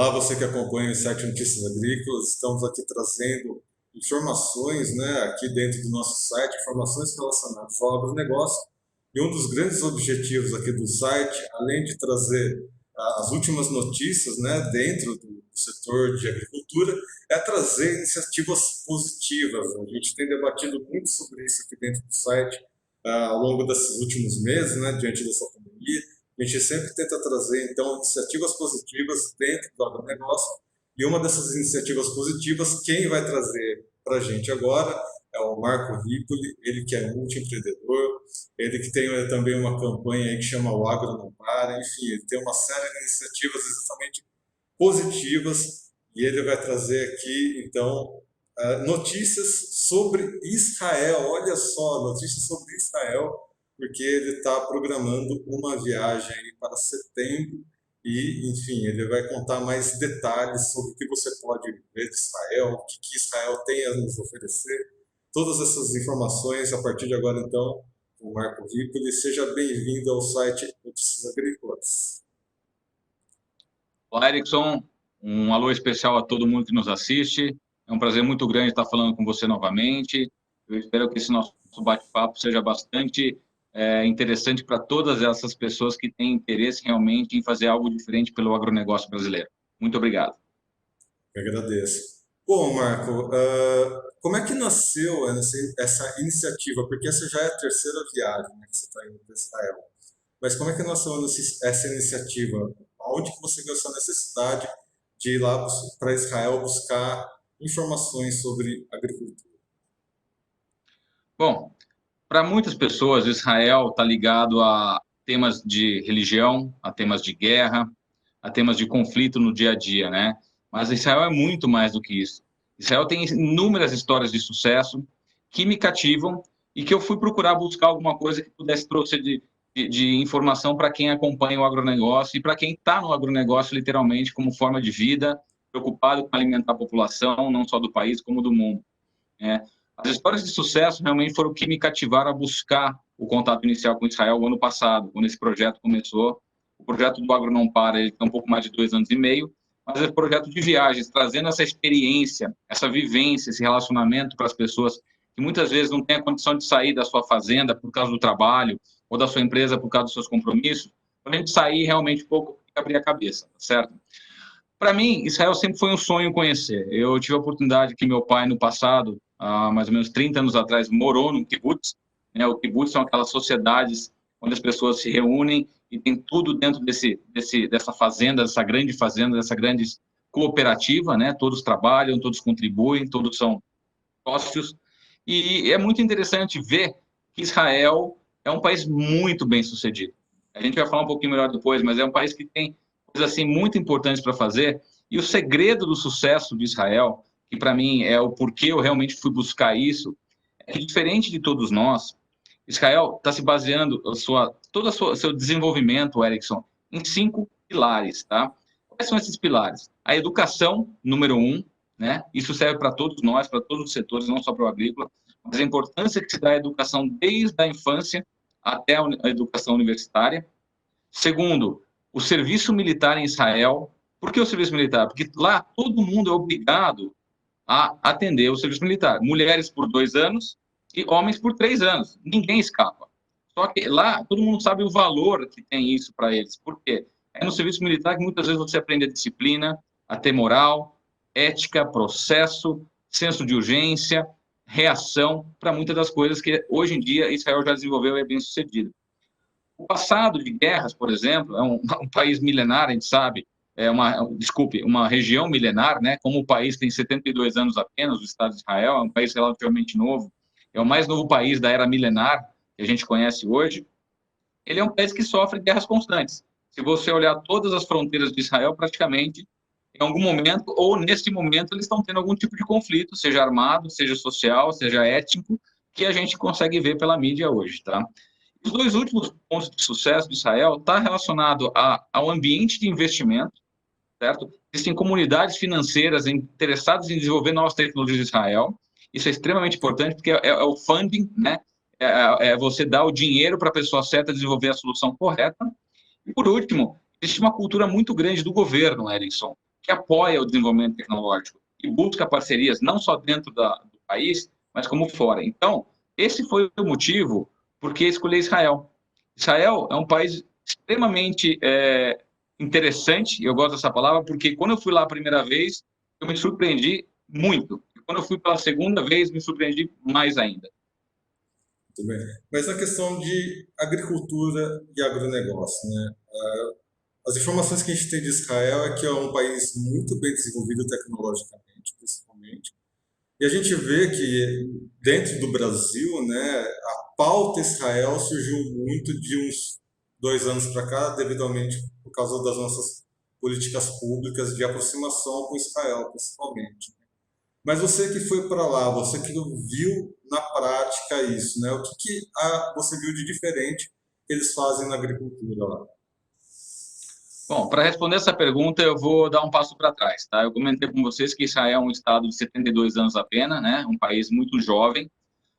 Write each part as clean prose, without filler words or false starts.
Olá, você que acompanha o site Notícias Agrícolas. Estamos aqui trazendo informações, né, aqui dentro do nosso site, informações relacionadas ao agronegócio. E um dos grandes objetivos aqui do site, além de trazer as últimas notícias, né, dentro do setor de agricultura, é trazer iniciativas positivas. A gente tem debatido muito sobre isso aqui dentro do site ao longo desses últimos meses, né, diante dessa pandemia. A gente sempre tenta trazer, então, iniciativas positivas dentro do agronegócio. E uma dessas iniciativas positivas, quem vai trazer para a gente agora é o Marco Ripoli, ele que é multiempreendedor, ele que tem também uma campanha aí que chama O Agro Não Para, enfim, ele tem uma série de iniciativas exatamente positivas e ele vai trazer aqui, então, notícias sobre Israel. Olha só, notícias sobre Israel, porque ele está programando uma viagem aí para setembro e, enfim, ele vai contar mais detalhes sobre o que você pode ver de Israel, o que Israel tem a nos oferecer. Todas essas informações a partir de agora, então, o Marco Ripoli. Seja bem-vindo ao site Notícias Agrícolas. Olá, Erickson. Um alô especial a todo mundo que nos assiste. É um prazer muito grande estar falando com você novamente. Eu espero que esse nosso bate-papo seja bastante interessante para todas essas pessoas que têm interesse realmente em fazer algo diferente pelo agronegócio brasileiro. Muito obrigado. Eu agradeço. Bom, Marco, como é que nasceu essa iniciativa? Porque essa já é a terceira viagem, né, que você está indo para Israel. Mas como é que nasceu essa iniciativa? Onde que você viu essa necessidade de ir lá para Israel buscar informações sobre agricultura? Bom, para muitas pessoas, Israel está ligado a temas de religião, a temas de guerra, a temas de conflito no dia a dia, né? Mas Israel é muito mais do que isso. Israel tem inúmeras histórias de sucesso que me cativam e que eu fui procurar buscar alguma coisa que pudesse trouxe de informação para quem acompanha o agronegócio e para quem está no agronegócio literalmente como forma de vida, preocupado com alimentar a população, não só do país, como do mundo. As histórias de sucesso realmente foram o que me cativaram a buscar o contato inicial com Israel o ano passado, quando esse projeto começou. O projeto do Agro Não Para, ele tem um pouco mais de 2 anos e meio, mas é um projeto de viagens, trazendo essa experiência, essa vivência, esse relacionamento para as pessoas que muitas vezes não têm a condição de sair da sua fazenda por causa do trabalho ou da sua empresa por causa dos seus compromissos, para a gente sair realmente um pouco e abrir a cabeça, certo? Para mim, Israel sempre foi um sonho conhecer. Eu tive a oportunidade que meu pai, no passado, há mais ou menos 30 anos atrás, morou no kibbutz. O kibbutz são aquelas sociedades onde as pessoas se reúnem e tem tudo dentro dessa fazenda, dessa grande cooperativa, né? Todos trabalham, todos contribuem, todos são sócios. E é muito interessante ver que Israel é um país muito bem sucedido. A gente vai falar um pouquinho melhor depois, mas é um país que tem coisas assim muito importantes para fazer. E o segredo do sucesso de Israel, que para mim é o porquê eu realmente fui buscar isso, é que diferente de todos nós, Israel está se baseando todo o seu desenvolvimento, Erickson, em 5 pilares, tá? Quais são esses pilares? A educação, número 1, né? Isso serve para todos nós, para todos os setores, não só para o agrícola, mas a importância que se dá à educação desde a infância até a educação universitária. Segundo, o serviço militar em Israel. Por que o serviço militar? Porque lá todo mundo é obrigado a atender o serviço militar. Mulheres por 2 anos e homens por 3 anos. Ninguém escapa. Só que lá todo mundo sabe o valor que tem isso para eles. Por quê? É no serviço militar que muitas vezes você aprende a disciplina, a ter moral, ética, processo, senso de urgência, reação para muitas das coisas que hoje em dia Israel já desenvolveu e é bem sucedido. O passado de guerras, por exemplo, é um país milenar, a gente sabe, uma região milenar, né? Como o país tem 72 anos apenas, o Estado de Israel é um país relativamente novo, é o mais novo país da era milenar que a gente conhece hoje. Ele é um país que sofre guerras constantes. Se você olhar todas as fronteiras de Israel, praticamente, em algum momento, ou neste momento, eles estão tendo algum tipo de conflito, seja armado, seja social, seja étnico, que a gente consegue ver pela mídia hoje, tá? Os 2 últimos pontos de sucesso de Israel está relacionado ao ambiente de investimento, certo? Existem comunidades financeiras interessadas em desenvolver novas tecnologias em Israel. Isso é extremamente importante, porque é o funding, né? É você dar o dinheiro para a pessoa certa desenvolver a solução correta. E, por último, existe uma cultura muito grande do governo, Erickson. que apoia o desenvolvimento tecnológico e busca parcerias não só dentro do país, mas como fora. Então, esse foi o motivo por que escolhi Israel. Israel é um país extremamente interessante, e eu gosto dessa palavra, porque quando eu fui lá a primeira vez, eu me surpreendi muito. E quando eu fui pela segunda vez, me surpreendi mais ainda. Muito bem. Mas na questão de agricultura e agronegócio, né? As informações que a gente tem de Israel é que é um país muito bem desenvolvido tecnologicamente, principalmente. E a gente vê que dentro do Brasil, né, a pauta Israel surgiu muito de uns 2 anos para cá, devidamente por causa das nossas políticas públicas de aproximação com Israel, principalmente. Mas você que foi para lá, você que viu na prática isso, né? O que você viu de diferente que eles fazem na agricultura lá? Bom, para responder essa pergunta, eu vou dar um passo para trás, tá? Eu comentei com vocês que Israel é um estado de 72 anos apenas, né? Um país muito jovem,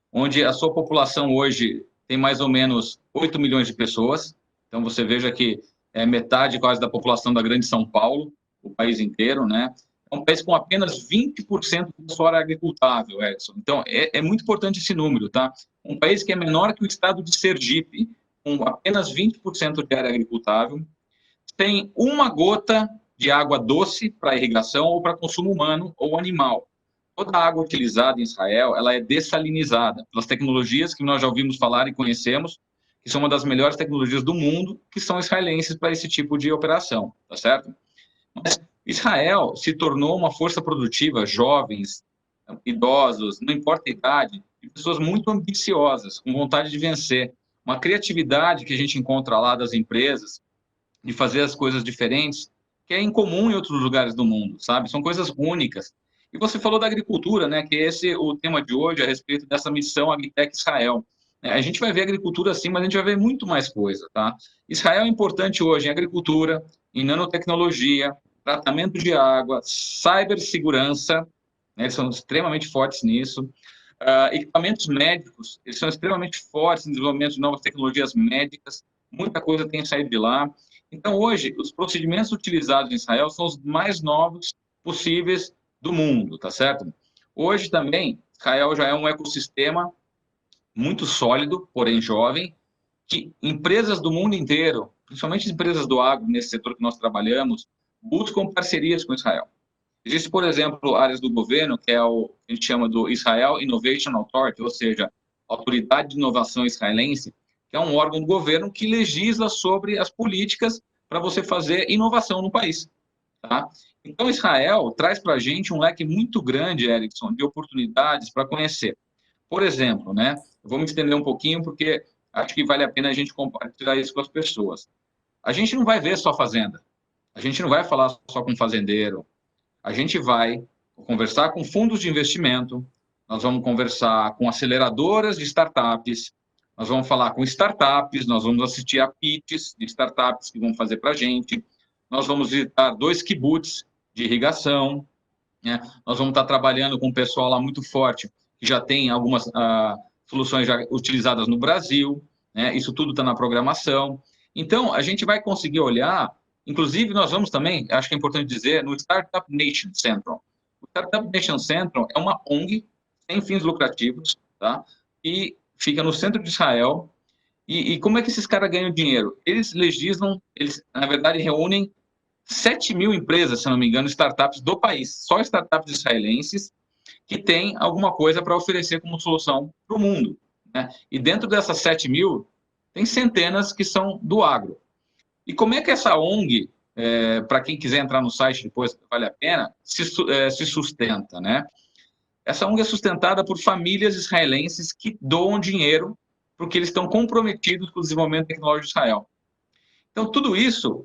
onde a sua população hoje tem mais ou menos 8 milhões de pessoas. Então, você veja que é metade quase da população da grande São Paulo, o país inteiro, né? É um país com apenas 20% da sua área agricultável, Edson. Então, é muito importante esse número, tá? Um país que é menor que o estado de Sergipe, com apenas 20% de área agricultável, tem uma gota de água doce para irrigação ou para consumo humano ou animal. Toda a água utilizada em Israel, ela é dessalinizada pelas tecnologias que nós já ouvimos falar e conhecemos, que são uma das melhores tecnologias do mundo, que são israelenses para esse tipo de operação, tá certo? Mas Israel se tornou uma força produtiva, jovens, idosos, não importa a idade, e pessoas muito ambiciosas, com vontade de vencer, uma criatividade que a gente encontra lá das empresas, de fazer as coisas diferentes, que é incomum em outros lugares do mundo, sabe? São coisas únicas. E você falou da agricultura, né? Que esse é o tema de hoje a respeito dessa missão Agritech Israel. A gente vai ver agricultura sim, mas a gente vai ver muito mais coisa, tá? Israel é importante hoje em agricultura, em nanotecnologia, tratamento de água, cibersegurança, né? Eles são extremamente fortes nisso. Equipamentos médicos, eles são extremamente fortes em desenvolvimento de novas tecnologias médicas, muita coisa tem saído de lá. Então, hoje, os procedimentos utilizados em Israel são os mais novos possíveis do mundo, tá certo? Hoje também, Israel já é um ecossistema muito sólido, porém jovem, que empresas do mundo inteiro, principalmente empresas do agro, nesse setor que nós trabalhamos, buscam parcerias com Israel. Existe, por exemplo, áreas do governo, que é o que a gente chama do Israel Innovation Authority, ou seja, Autoridade de Inovação Israelense, que é um órgão do governo que legisla sobre as políticas para você fazer inovação no país. Tá? Então, Israel traz para a gente um leque muito grande, Erickson, de oportunidades para conhecer. Por exemplo, né, eu vou me estender um pouquinho, porque acho que vale a pena a gente compartilhar isso com as pessoas. A gente não vai ver só fazenda, a gente não vai falar só com fazendeiro, a gente vai conversar com fundos de investimento, nós vamos conversar com aceleradoras de startups, nós vamos falar com startups, nós vamos assistir a pitches de startups que vão fazer para a gente, nós vamos visitar 2 kibbutz de irrigação, né? Nós vamos estar trabalhando com um pessoal lá muito forte, que já tem algumas soluções já utilizadas no Brasil, né? Isso tudo está na programação. Então, a gente vai conseguir olhar, inclusive nós vamos também, acho que é importante dizer, no Startup Nation Central. O Startup Nation Central é uma ONG sem fins lucrativos, tá? E fica no centro de Israel. E como é que esses caras ganham dinheiro? Eles legislam, eles, na verdade, reúnem 7 mil empresas, se não me engano, startups do país, só startups israelenses, que têm alguma coisa para oferecer como solução para o mundo, né? E dentro dessas 7 mil, tem centenas que são do agro. E como é que essa ONG, para quem quiser entrar no site depois, vale a pena, se sustenta, né? Essa ONG é sustentada por famílias israelenses que doam dinheiro porque eles estão comprometidos com o desenvolvimento tecnológico de Israel. Então, tudo isso,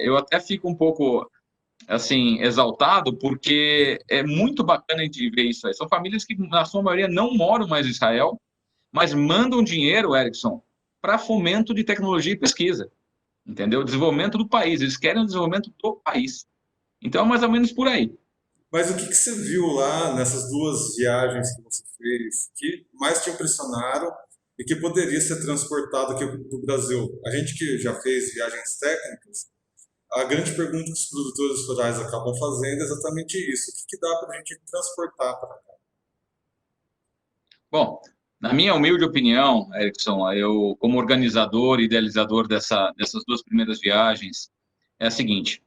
eu até fico um pouco, assim, exaltado, porque é muito bacana a gente ver isso aí. São famílias que, na sua maioria, não moram mais em Israel, mas mandam dinheiro, Erickson, para fomento de tecnologia e pesquisa, entendeu? Desenvolvimento do país. Eles querem o desenvolvimento do país. Então, é mais ou menos por aí. Mas o que você viu lá nessas 2 viagens que você fez que mais te impressionaram e que poderia ser transportado aqui do Brasil? A gente que já fez viagens técnicas, a grande pergunta que os produtores rurais acabam fazendo é exatamente isso. O que que dá para a gente transportar para cá? Bom, na minha humilde opinião, Erickson, eu, como organizador e idealizador dessas duas primeiras viagens, é a seguinte: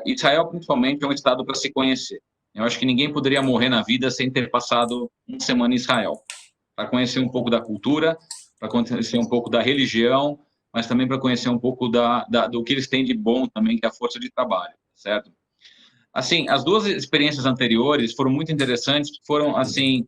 Israel, principalmente, é um estado para se conhecer. Eu acho que ninguém poderia morrer na vida sem ter passado uma semana em Israel, para conhecer um pouco da cultura, para conhecer um pouco da religião, mas também para conhecer um pouco do que eles têm de bom também, que é a força de trabalho, certo? Assim, as duas experiências anteriores foram muito interessantes, foram assim,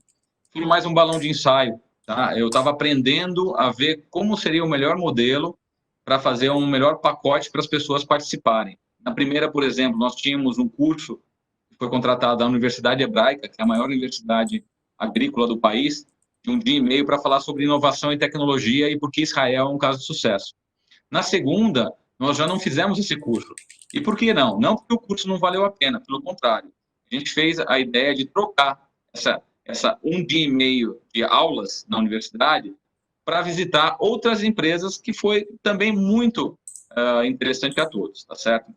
foi mais um balão de ensaio, tá? Eu estava aprendendo a ver como seria o melhor modelo para fazer um melhor pacote para as pessoas participarem. Na primeira, por exemplo, nós tínhamos um curso que foi contratado da Universidade Hebraica, que é a maior universidade agrícola do país, de um dia e meio para falar sobre inovação e tecnologia e por que Israel é um caso de sucesso. Na segunda, nós já não fizemos esse curso. E por que não? Não porque o curso não valeu a pena, pelo contrário. A gente fez a ideia de trocar essa um dia e meio de aulas na universidade para visitar outras empresas, que foi também muito interessante a todos, tá certo?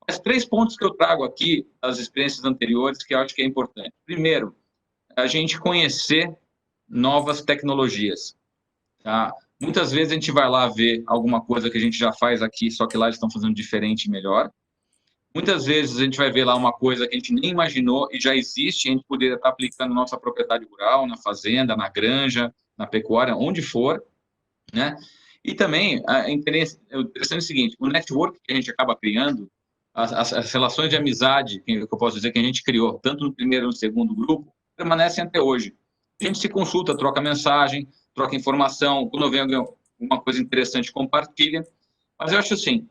Mas 3 pontos que eu trago aqui das experiências anteriores que eu acho que é importante. Primeiro, a gente conhecer novas tecnologias. Tá? Muitas vezes a gente vai lá ver alguma coisa que a gente já faz aqui, só que lá eles estão fazendo diferente e melhor. Muitas vezes a gente vai ver lá uma coisa que a gente nem imaginou e já existe, e a gente poderia estar aplicando na nossa propriedade rural, na fazenda, na granja, na pecuária, onde for, né? E também é interessante o seguinte: o network que a gente acaba criando, as relações de amizade, que eu posso dizer que a gente criou, tanto no primeiro e no segundo grupo, permanecem até hoje. A gente se consulta, troca mensagem, troca informação, quando vem alguma coisa interessante, compartilha. Mas eu acho assim,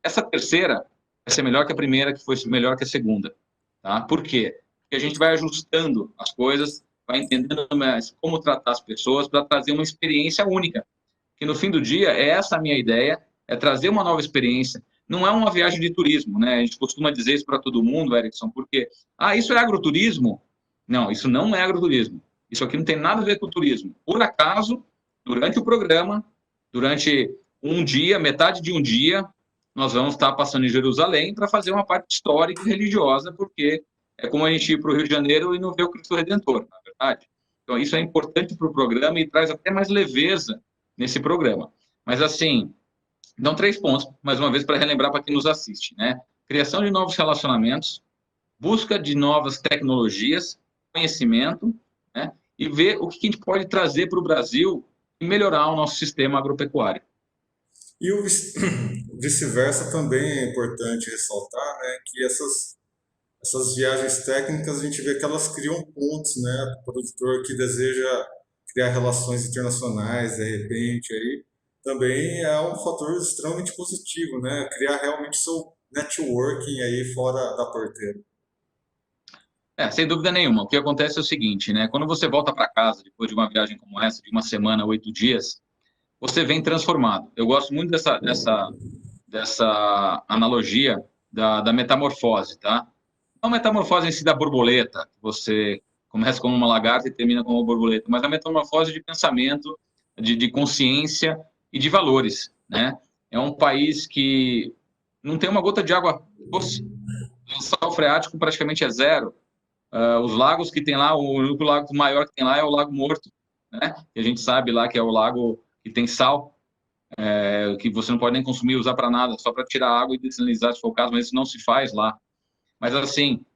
essa terceira vai ser melhor que a primeira, que foi melhor que a segunda. Tá? Por quê? Porque a gente vai ajustando as coisas, vai entendendo mais como tratar as pessoas para trazer uma experiência única. Que no fim do dia, é essa a minha ideia, é trazer uma nova experiência. Não é uma viagem de turismo, né? A gente costuma dizer isso para todo mundo, Erickson, porque, isso é agroturismo? Não, isso não é agroturismo. Isso aqui não tem nada a ver com turismo. Por acaso, durante o programa, durante um dia, metade de um dia, nós vamos estar passando em Jerusalém para fazer uma parte histórica e religiosa, porque é como a gente ir para o Rio de Janeiro e não ver o Cristo Redentor, na verdade. Então, isso é importante para o programa e traz até mais leveza nesse programa. Mas, assim, dão 3 pontos, mais uma vez, para relembrar para quem nos assiste, né? Criação de novos relacionamentos, busca de novas tecnologias, conhecimento, né? E ver o que a gente pode trazer para o Brasil e melhorar o nosso sistema agropecuário. E o vice-versa também é importante ressaltar, né, que essas viagens técnicas a gente vê que elas criam pontos, né, o produtor que deseja criar relações internacionais, de repente, aí também é um fator extremamente positivo, né, criar realmente seu networking aí fora da porteira. Sem dúvida nenhuma. O que acontece é o seguinte, né? Quando você volta para casa depois de uma viagem como essa, de uma semana, 8 dias, você vem transformado. Eu gosto muito dessa analogia da metamorfose, tá? Não a metamorfose em si da borboleta, você começa como uma lagarta e termina como uma borboleta, mas a metamorfose de pensamento, de consciência e de valores, né? É um país que não tem uma gota de água doce, o sal freático praticamente é zero. Os lagos que tem lá, o único lago maior que tem lá é o Lago Morto, né? Que a gente sabe lá que é o lago que tem sal, que você não pode nem consumir, usar para nada, só para tirar água e desalinizar, se for o caso, mas isso não se faz lá. Mas, assim,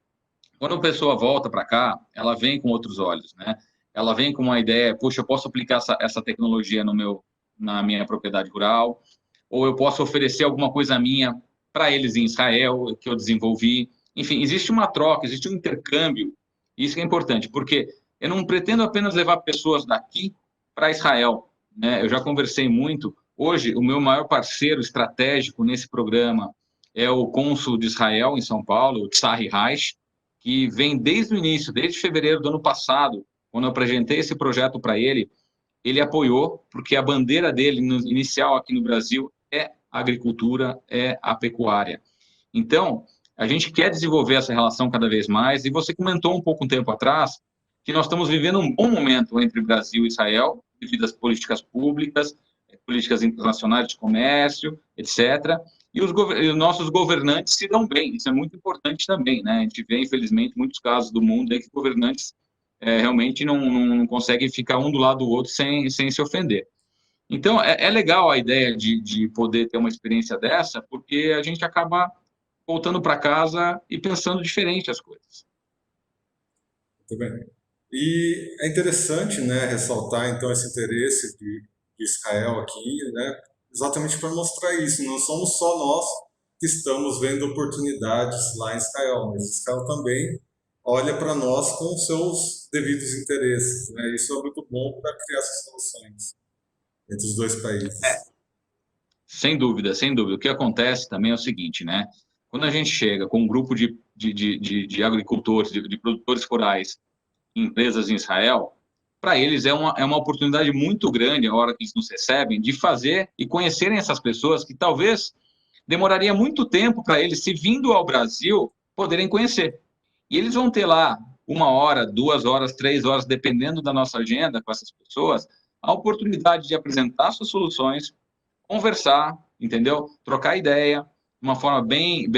quando a pessoa volta para cá, ela vem com outros olhos, né? Ela vem com uma ideia: puxa, eu posso aplicar essa tecnologia na minha propriedade rural, ou eu posso oferecer alguma coisa minha para eles em Israel, que eu desenvolvi. Enfim, existe uma troca, existe um intercâmbio, e isso que é importante, porque eu não pretendo apenas levar pessoas daqui para Israel, né? Eu já conversei muito. Hoje, o meu maior parceiro estratégico nesse programa é o cônsul de Israel em São Paulo, o Tsari Reich, que vem desde o início, desde fevereiro do ano passado, quando eu apresentei esse projeto para ele. Ele apoiou, porque a bandeira dele inicial aqui no Brasil é a agricultura, é a pecuária. Então, a gente quer desenvolver essa relação cada vez mais, e você comentou um pouco um tempo atrás que nós estamos vivendo um bom momento entre Brasil e Israel, devido às políticas públicas, políticas internacionais de comércio, etc. e os nossos governantes se dão bem. Isso é muito importante também, né? A gente vê, infelizmente, muitos casos do mundo em que governantes realmente não conseguem ficar um do lado do outro sem se ofender. Então, é legal a ideia de poder ter uma experiência dessa, porque a gente acaba voltando para casa e pensando diferente as coisas. Muito bem. E é interessante, né, ressaltar então esse interesse de Israel aqui, né, exatamente para mostrar isso. Não somos só nós que estamos vendo oportunidades lá em Israel, mas Israel também olha para nós com seus devidos interesses, né? Isso é muito bom para criar essas soluções entre os dois países. Sem dúvida, sem dúvida. O que acontece também é o seguinte, né? Quando a gente chega com um grupo de agricultores, de produtores rurais, empresas em Israel, para eles é uma oportunidade muito grande, a hora que eles nos recebem, de fazer e conhecerem essas pessoas que talvez demoraria muito tempo para eles, se vindo ao Brasil, poderem conhecer. E eles vão ter lá 1 hora, 2 horas, 3 horas, dependendo da nossa agenda com essas pessoas, a oportunidade de apresentar suas soluções, conversar, entendeu? Trocar ideia, de uma forma bem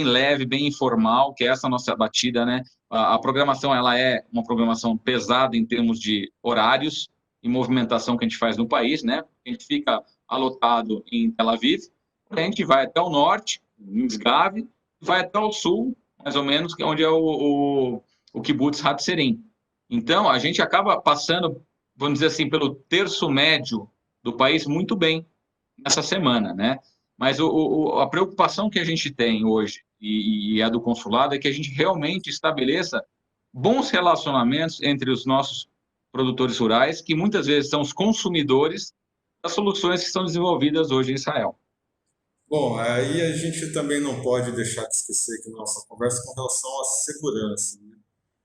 leve, bem informal, que é essa nossa batida, né? A programação, ela é uma programação pesada em termos de horários e movimentação que a gente faz no país, né? A gente fica alotado em Tel Aviv, a gente vai até o norte, em Misgav, vai até o sul, mais ou menos, que é onde é o Kibbutz Hatzerim. Então, a gente acaba passando, vamos dizer assim, pelo terço médio do país muito bem nessa semana, né? Mas a preocupação que a gente tem hoje, e a do consulado, é que a gente realmente estabeleça bons relacionamentos entre os nossos produtores rurais, que muitas vezes são os consumidores das soluções que são desenvolvidas hoje em Israel. Bom, aí a gente também não pode deixar de esquecer que nossa conversa com relação à segurança, né?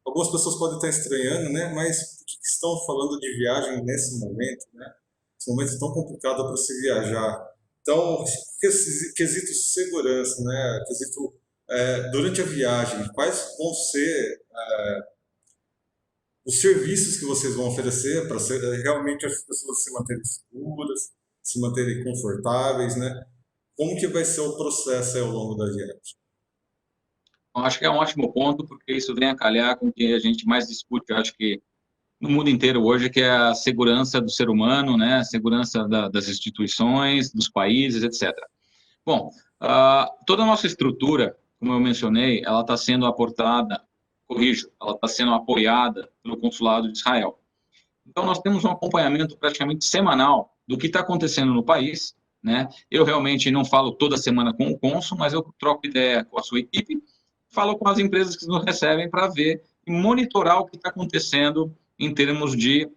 Algumas pessoas podem estar estranhando, né? Mas por que estão falando de viagem nesse momento, né? Esse momento tão complicado para se viajar. Então, quesito segurança, né? Quesito durante a viagem, quais vão ser os serviços que vocês vão oferecer para realmente as pessoas se manterem seguras, se manterem confortáveis, né? Como que vai ser o processo aí ao longo da viagem? Eu acho que é um ótimo ponto, porque isso vem a calhar com o que a gente mais discute, eu acho que no mundo inteiro hoje, que é a segurança do ser humano, né? A segurança das instituições, dos países, etc. Bom, toda a nossa estrutura, como eu mencionei, ela está sendo aportada, corrijo, ela está sendo apoiada pelo Consulado de Israel. Então, nós temos um acompanhamento praticamente semanal do que está acontecendo no país, né? Eu realmente não falo toda semana com o cônsul, mas eu troco ideia com a sua equipe, falo com as empresas que nos recebem para ver e monitorar o que está acontecendo em termos de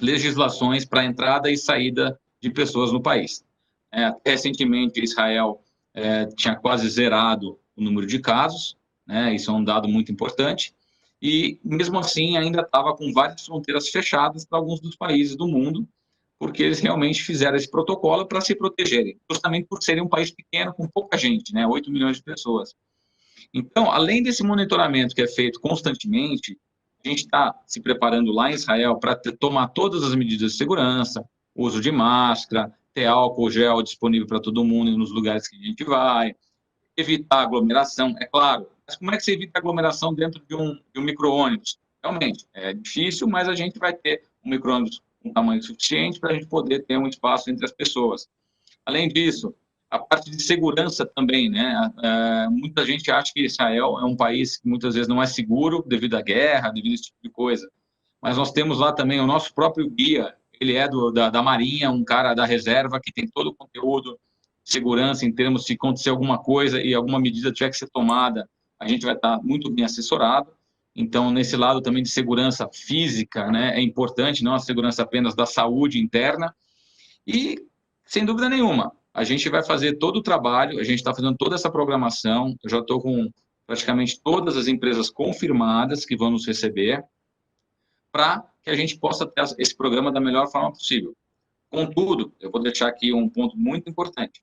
legislações para entrada e saída de pessoas no país. Recentemente, Israel tinha quase zerado o número de casos, né? Isso é um dado muito importante, e mesmo assim ainda estava com várias fronteiras fechadas para alguns dos países do mundo, porque eles realmente fizeram esse protocolo para se protegerem, justamente por serem um país pequeno com pouca gente, né? 8 milhões de pessoas. Então, além desse monitoramento que é feito constantemente, a gente está se preparando lá em Israel para tomar todas as medidas de segurança, uso de máscara, ter álcool gel disponível para todo mundo nos lugares que a gente vai, evitar aglomeração, é claro. Mas como é que você evita aglomeração dentro de um micro-ônibus? Realmente, é difícil, mas a gente vai ter um micro-ônibus com tamanho suficiente para a gente poder ter um espaço entre as pessoas. Além disso, a parte de segurança também, né? Muita gente acha que Israel é um país que muitas vezes não é seguro devido à guerra, devido a esse tipo de coisa. Mas nós temos lá também o nosso próprio guia, ele é da Marinha, um cara da reserva que tem todo o conteúdo de segurança em termos de acontecer alguma coisa e alguma medida tiver que ser tomada, a gente vai estar muito bem assessorado. Então, nesse lado também de segurança física, né, é importante, não a segurança apenas da saúde interna. E, sem dúvida nenhuma, a gente vai fazer todo o trabalho, a gente está fazendo toda essa programação, eu já estou com praticamente todas as empresas confirmadas que vão nos receber, para que a gente possa ter esse programa da melhor forma possível. Contudo, eu vou deixar aqui um ponto muito importante.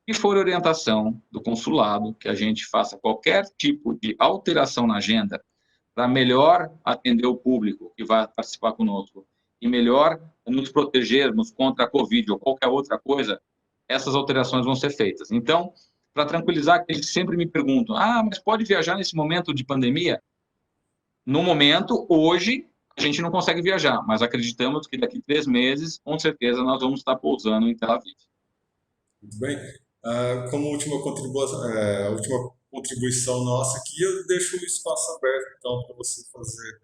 Se for orientação do consulado, que a gente faça qualquer tipo de alteração na agenda para melhor atender o público que vai participar conosco e melhor nos protegermos contra a Covid ou qualquer outra coisa, essas alterações vão ser feitas. Então, para tranquilizar aqueles que sempre me perguntam, mas pode viajar nesse momento de pandemia? No momento, hoje, a gente não consegue viajar, mas acreditamos que daqui 3 meses, com certeza, nós vamos estar pousando em Tel Aviv. Muito bem. Como última contribuição nossa aqui, eu deixo o espaço aberto, então, para você fazer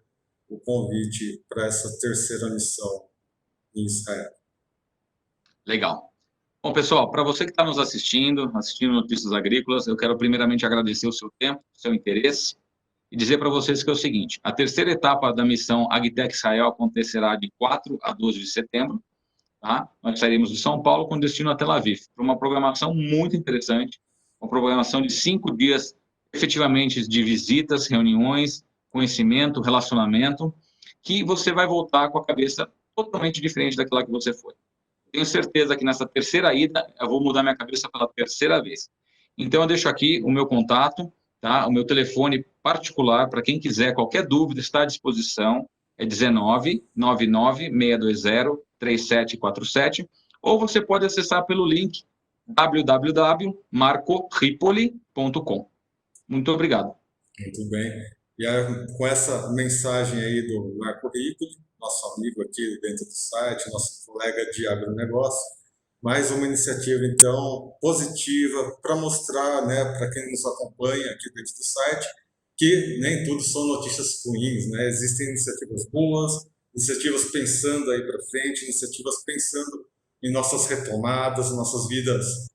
o convite para essa terceira missão em Israel. Legal. Bom, pessoal, para você que está nos assistindo Notícias Agrícolas, eu quero primeiramente agradecer o seu tempo, o seu interesse, e dizer para vocês que é o seguinte, a terceira etapa da missão Agtech Israel acontecerá de 4 a 12 de setembro, tá? Nós sairemos de São Paulo com destino a Tel Aviv, para uma programação muito interessante, uma programação de 5 dias, efetivamente, de visitas, reuniões, conhecimento, relacionamento, que você vai voltar com a cabeça totalmente diferente daquela que você foi. Tenho certeza que nessa terceira ida, eu vou mudar minha cabeça pela terceira vez. Então, eu deixo aqui o meu contato, tá? O meu telefone particular, para quem quiser, qualquer dúvida, está à disposição, é 19 99 620 3747, ou você pode acessar pelo link www.marcoripoli.com. Muito obrigado. Muito bem. E com essa mensagem aí do Marco Ripoli, nosso amigo aqui dentro do site, nosso colega de agronegócio, mais uma iniciativa, então, positiva para mostrar, né, para quem nos acompanha aqui dentro do site, que nem tudo são notícias ruins, né? Existem iniciativas boas, iniciativas pensando aí para frente, iniciativas pensando em nossas retomadas, nossas vidas,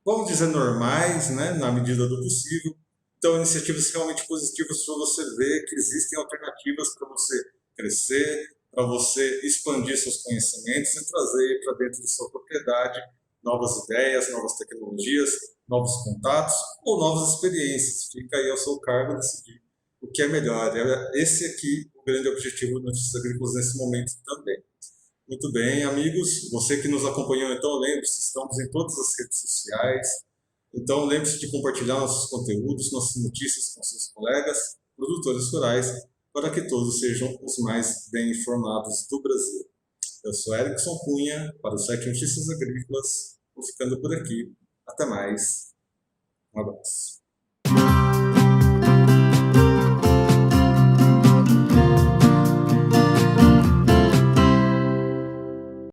vamos dizer, normais, né, na medida do possível. Então, iniciativas realmente positivas para você ver que existem alternativas para você crescer, para você expandir seus conhecimentos e trazer para dentro de sua propriedade novas ideias, novas tecnologias, novos contatos ou novas experiências. Fica aí ao seu cargo decidir o que é melhor. Esse aqui o grande objetivo do Notícias Agrícolas nesse momento também. Muito bem, amigos. Você que nos acompanhou, então, lembre-se, estamos em todas as redes sociais. Então, lembre-se de compartilhar nossos conteúdos, nossas notícias com seus colegas, produtores rurais, para que todos sejam os mais bem informados do Brasil. Eu sou Erickson Cunha, para o site Notícias Agrícolas. Vou ficando por aqui. Até mais. Um abraço.